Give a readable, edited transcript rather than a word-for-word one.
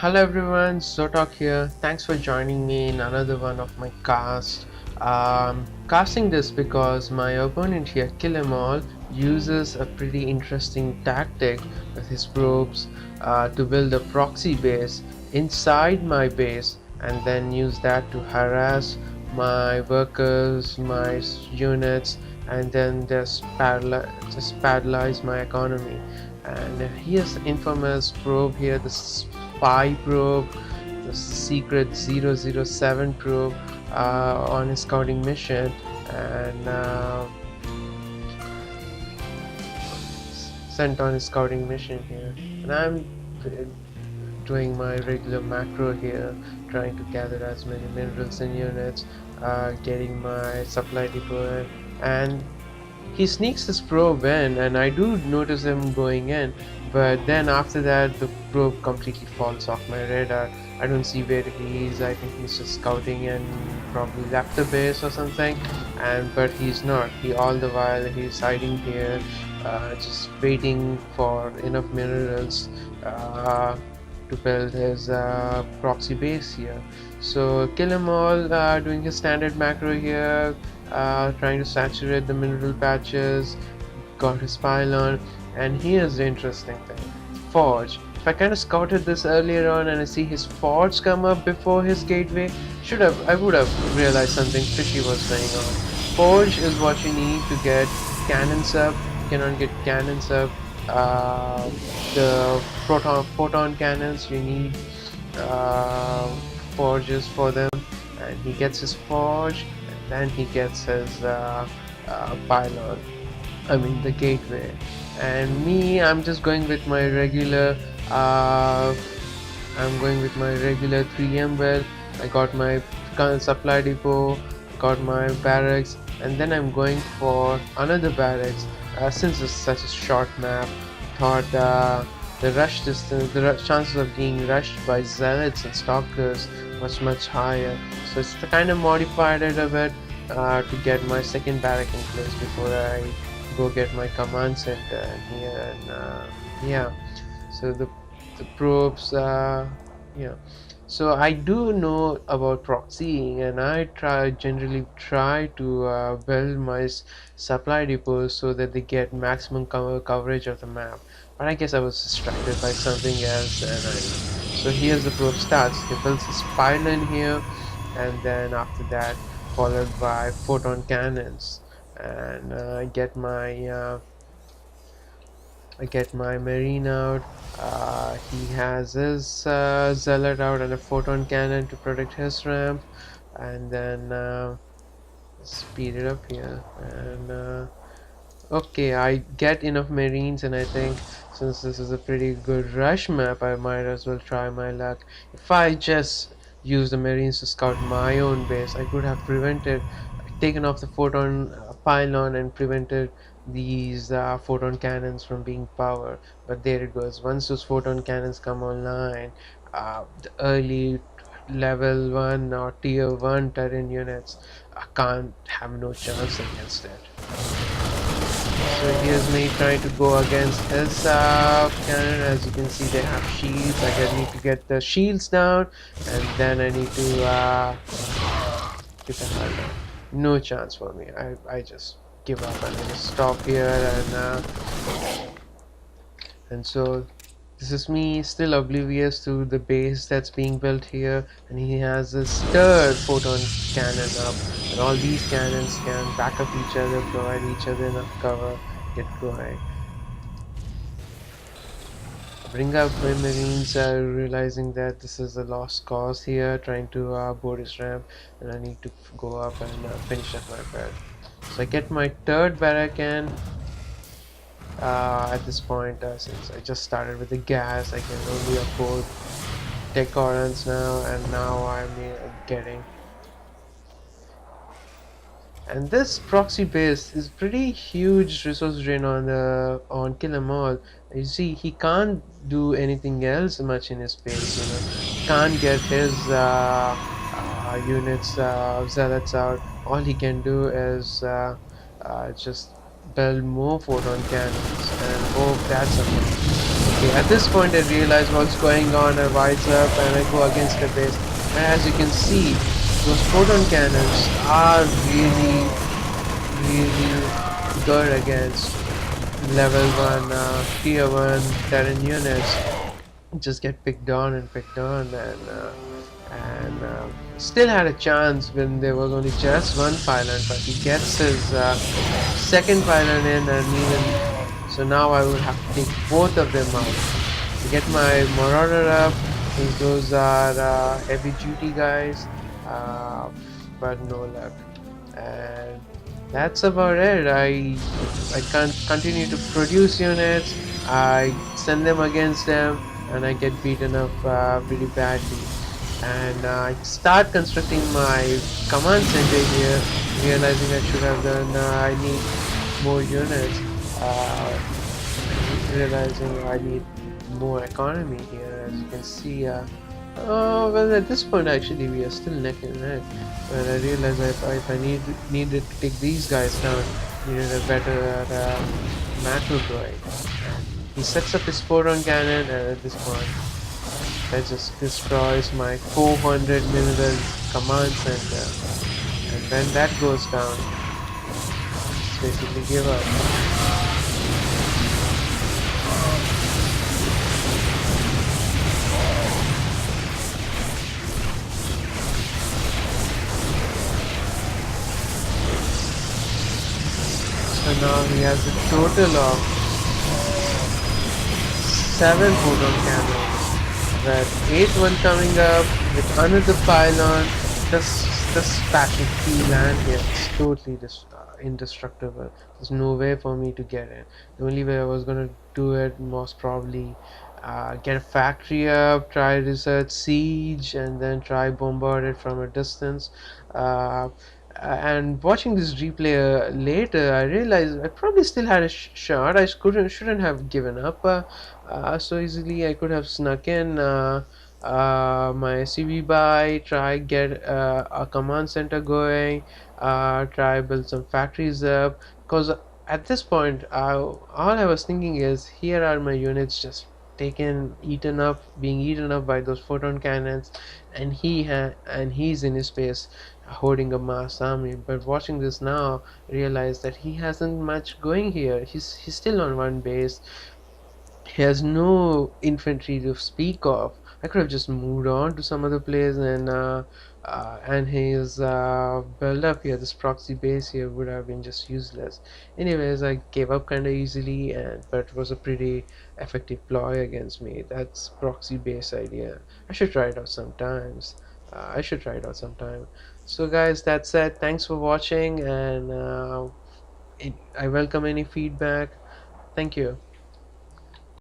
Hello everyone, Zotok here. Thanks for joining me in another one of my casts. Casting this because my opponent here, KillEmAll, uses a pretty interesting tactic with his probes to build a proxy base inside my base and then use that to harass my workers, my units, and then just paralyze my economy. And here's the infamous probe here, the spy probe, the secret 007 probe on his scouting mission, and sent on his scouting mission here. And I'm doing my regular macro here, trying to gather as many minerals and units, getting my supply depot, and he sneaks his probe in, and I do notice him going in, but then after that the probe completely falls off my radar. I don't see where he is. I think he's just scouting and probably left the base or something, and but he's not. He all the while he's hiding here, just waiting for enough minerals to build his proxy base here. So KillEmAll doing his standard macro here, trying to saturate the mineral patches, got his pylon, and here's the interesting thing: forge. If I kind of scouted this earlier on and I see his forge come up before his gateway, I would have realized something fishy was going on. Forge is what you need to get cannons up. You cannot get cannons up. The photon cannons, you need forges for them, and he gets his forge, and then he gets his pylon, I mean the gateway. And me, I'm just going with my regular 3M well. I got my supply depot, got my barracks, and then I'm going for another barracks. Since it's such a short map, thought the rush distance, the chances of being rushed by zealots and stalkers was much higher. So it's kind of modified it a bit to get my second barrack in place before I go get my command center in here. And yeah, so the probes, yeah. So I do know about proxying, and I generally try to build my supply depots so that they get maximum coverage of the map. But I guess I was distracted by something else, and so here's the probe starts. He builds his pylon here, and then after that, followed by photon cannons, and I get my marine out. He has his zealot out and a photon cannon to protect his ramp, and then speed it up here. And okay, I get enough marines, and I think since this is a pretty good rush map, I might as well try my luck. If I just use the marines to scout my own base, I could have taken off the photon pylon and prevented these photon cannons from being powered. But there it goes. Once those photon cannons come online, the early level 1 or tier 1 terrain units can't have no chance against it. So here's me trying to go against his cannon. As you can see, they have shields. I need to get the shields down, and then I need to get the hell down. No chance for me. I just give up and I just stop here, and so this is me still oblivious to the base that's being built here, and he has this third photon cannon up, and all these cannons can back up each other, provide each other enough cover, get going. Bring up my marines, realizing that this is a lost cause here, trying to board his ramp, and I need to go up and finish up my bed. So I get my third barrack in. At this point, since I just started with the gas, I can only afford tech ordnance now, and now I'm getting. And this proxy base is pretty huge resource drain on KillEmAll. You see, he can't do anything else much in his base. He can't get his units, zealots out. All he can do is just build more photon cannons and hope that's enough. Okay, at this point I realize what's going on. I rise up and I go against the base. And as you can see, those photon cannons are really good against level 1, tier 1 Terran units. Just get picked on and picked on, and still had a chance when there was only just one pylon, but he gets his second pylon in, and even so now I would have to take both of them out to get my marauder up, since those are heavy duty guys, uh, but no luck. And that's about it. I can't continue to produce units. I send them against them, and I get beaten up pretty badly. And I start constructing my command center here, realizing I should have done. I need more units. Uh, Realizing I need more economy here, as you can see. Oh well, at this point actually we are still neck and neck. But I realize if I needed to take these guys down, needed a better macro going. He sets up his photon cannon, and at this point that just destroys my 400 mineral command center. And when that goes down, just basically give up. So now he has a total of 7 photon cannons, with 8th one coming up with another pylon. This packet key land here is totally indestructible. There's no way for me to get it. The only way I was gonna do it was probably get a factory up, try research siege, and then try bombard it from a distance. Uh, and watching this replay later, I realized I probably still had a shot. I shouldn't have given up so easily. I could have snuck in my CV buy, try get a command center going, try build some factories up. Because at this point, all I was thinking is, here are my units just being eaten up by those photon cannons, and he's in his space holding a mass army. But watching this now, I realize that he hasn't much going here. He's still on one base. He has no infantry to speak of. I could have just moved on to some other place, and his build up here, this proxy base here, would have been just useless. Anyways, I gave up kind of easily, but it was a pretty effective ploy against me. That's proxy base idea. I should try it out sometimes. I should try it out sometime. So guys, that's it. Thanks for watching, and I welcome any feedback. Thank you.